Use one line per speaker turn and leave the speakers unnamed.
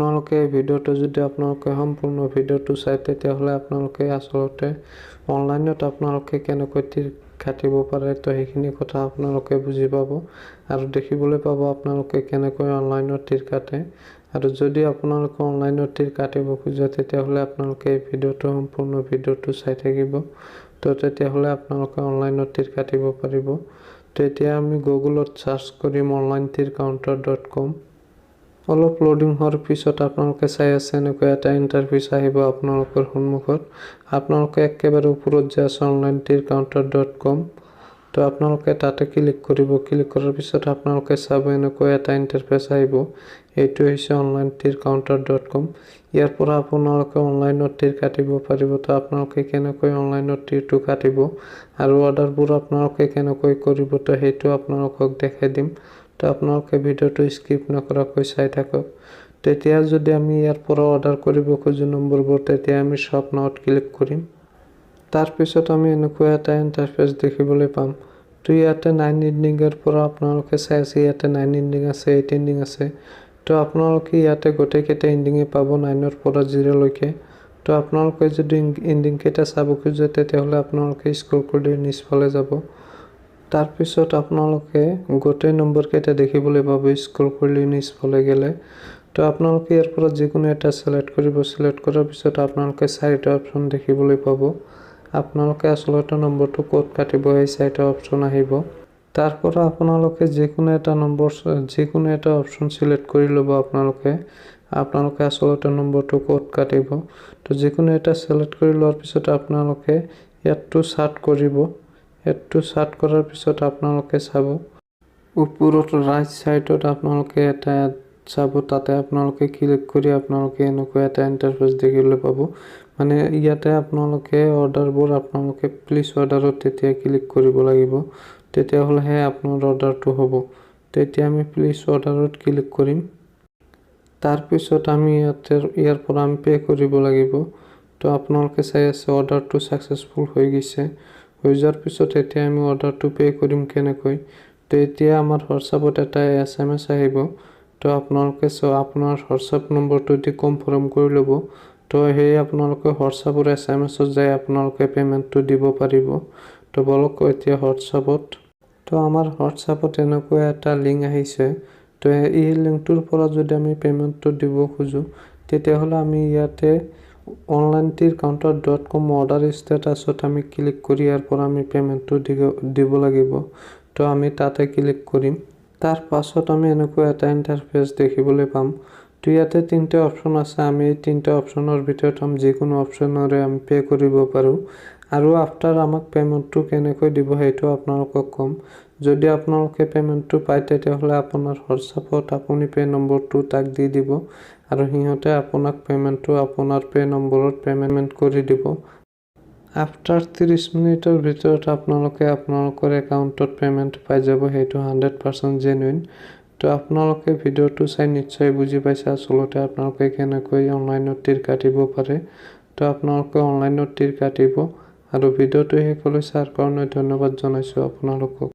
আপোনালোকে ভিডিঅ'টো যদি আপোনালোকে সম্পূৰ্ণ ভিডিঅ'টো চাই তেতিয়াহ'লে আপোনালোকে আসলতে অনলাইনত আপোনালোকে কেনেকৈ তীৰ কাটিব পাৰে তো সেইখিনি কথা আপোনালোকে বুজি পাব আৰু দেখিবলৈ পাব আপোনালোকে কেনেকৈ অনলাইনত তীৰ কাটে আৰু যদি আপোনালোকে অনলাইনত তীৰ কাটিব খোজে তেতিয়াহ'লে আপোনালোকে এই ভিডিঅ'টো সম্পূৰ্ণ ভিডিঅ'টো চাই থাকিব তো তেতিয়াহ'লে আপোনালোকে অনলাইনত তীৰ কাটিব পাৰিব। তো এতিয়া আমি গুগলত সাৰ্চ কৰিম onlinetircounter.com। অলপ লোডিং হোৱাৰ পিছত আপোনালোকে চাই আছে এনেকৈ এটা ইণ্টাৰফেচ আহিব আপোনালোকৰ সন্মুখত। আপোনালোকে একেবাৰে ওপৰত যে আছে onlinetircounter.com তো আপোনালোকে তাতে ক্লিক কৰিব। ক্লিক কৰাৰ পিছত আপোনালোকে চাব এনেকৈ এটা ইণ্টাৰফেচ আহিব। এইটো হৈছে onlinetircounter.com। ইয়াৰ পৰা আপোনালোকে অনলাইনত তীৰ কাটিব পাৰিব। তো আপোনালোকে কেনেকৈ অনলাইনত তীৰটো কাটিব আৰু অৰ্ডাৰবোৰ আপোনালোকে কেনেকৈ কৰিব তো সেইটো আপোনালোকক দেখাই দিম। তো আপোনালোকে ভিডিঅ'টো স্কিপ নকৰাকৈ চাই থাকক। তেতিয়া যদি আমি ইয়াৰ পৰা অৰ্ডাৰ কৰিব খোজো নম্বৰবোৰ তেতিয়া আমি শ্বপ নাওত ক্লিক কৰিম। তাৰপিছত আমি এনেকুৱা এটা ইণ্টাৰফেচ দেখিবলৈ পাম। তো ইয়াতে 9 ইণ্ডিঙৰ পৰা আপোনালোকে চাই আছে ইয়াতে 9 ইণ্ডিং আছে 8 ইণ্ডিং আছে। তো আপোনালোকে ইয়াতে গোটেইকেইটা ইণ্ডিঙে পাব 9ৰ পৰা 0 লৈকে। তো আপোনালোকে যদি ইণ্ডিং কেইটা চাব খোজে তেতিয়াহ'লে আপোনালোকে স্ক্ৰল কৰি নিচফালে যাব। তাৰপিছত আপোনালোকে গোটেই নম্বৰ কেইটা দেখিবলৈ পাব স্ক্ৰল কৰি নিচফালে গ'লে। তো আপোনালোকে ইয়াৰ পৰা যিকোনো এটা সিলেক্ট কৰিব। সিলেক্ট কৰাৰ পিছত আপোনালোকে 4টা অপচন দেখিবলৈ পাব। আপোনালোকে আসলতে নম্বৰটো ক'ত কাটিব সেই 4টা অপচন আহিব। তাৰ পৰা আপোনালোকে যিকোনো এটা অপচন সিলেক্ট কৰি ল'ব। আপোনালোকে আসলতে নম্বৰটো ক'ত কাটিব। তো যিকোনো এটা সিলেক্ট কৰি লোৱাৰ পিছত আপোনালোকে ইয়াতটো সাৰ্চ কৰিব। ইয়াতটো সাৰ্চ কৰাৰ পিছত আপোনালোকে চাব ওপৰত ৰাইট সাইডত আপোনালোকে এটা চাব তাতে আপোনালোকে ক্লিক কৰি আপোনালোকে এনেকুৱা এটা ইণ্টাৰফেচ দেখিবলৈ পাব। মানে ইয়াতে আপোনালোকে অৰ্ডাৰবোৰ আপোনালোকে প্লিজ অৰ্ডাৰত তেতিয়া ক্লিক কৰিব লাগিব। তেতিয়াহ'লেহে আপোনাৰ অৰ্ডাৰটো হ'ব। তেতিয়া আমি প্লিজ অৰ্ডাৰত ক্লিক কৰিম। তাৰপিছত আমি ইয়াৰ পৰা আমি পে' কৰিব লাগিব। তো আপোনালোকে চাই আছে অৰ্ডাৰটো ছাকচেছফুল হৈ গৈছে। হৈ যোৱাৰ পিছত এতিয়া আমি অৰ্ডাৰটো পে' কৰিম কেনেকৈ। তো এতিয়া আমাৰ হোৱাটছআপত এটা SMS আহিব। তো আপোনালোকে আপোনাৰ হোৱাটছআপ নম্বৰটো এতিয়া কনফাৰ্ম কৰি ল'ব। তো সেয়ে আপোনালোকে হোৱাটছআপৰ SMSত যাই আপোনালোকে পে'মেণ্টটো দিব পাৰিব। তো বলক এতিয়া হোৱাটছআপত। তো আমাৰ হোৱাটছআপত এনেকুৱা এটা লিংক আহিছে। তো এই লিংকটোৰ পৰা যদি আমি পে'মেণ্টটো দিব খোজোঁ তেতিয়াহ'লে আমি ইয়াতে onlinetircounter.com অৰ্ডাৰ ষ্টেটাছত আমি ক্লিক কৰি ইয়াৰ পৰা আমি পে'মেণ্টটো দিব লাগিব। তো আমি তাতে ক্লিক কৰিম। তাৰ পাছত আমি এনেকুৱা এটা ইণ্টাৰফেচ দেখিবলৈ পাম। তো ইয়াতে 3টা অপচন আছে। আমি এই 3টা অপচনৰ ভিতৰত যিকোনো অপচনৰে আমি পে' কৰিব পাৰোঁ। আৰু আফটাৰ আমাক পে'মেণ্টটো কেনেকৈ দিব সেইটো আপোনালোকক ক'ম। যদি আপোনালোকে পে'মেণ্টটো পায় তেতিয়াহ'লে আপোনাৰ হোৱাটছআপত আপুনি পে' নম্বৰটো তাক দি দিব আৰু সিহঁতে আপোনাক পে'মেণ্টটো আপোনাৰ পে' নম্বৰত পে'মেণ্ট কৰি দিব। আফটাৰ 30 মিনিটৰ ভিতৰত আপোনালোকে আপোনালোকৰ একাউণ্টত পে'মেণ্ট পাই যাব। সেইটো 100% জেনুইন। তো আপোনালোকে ভিডিঅ'টো চাই নিশ্চয় বুজি পাইছে আচলতে আপোনালোকে কেনেকৈ অনলাইনত তীৰ কাটিব পাৰে। তো আপোনালোকে অনলাইনত তীৰ কাটিব আৰু ভিডিঅ'টো শেষলৈ চোৱাৰ কাৰণে ধন্যবাদ জনাইছোঁ আপোনালোকক।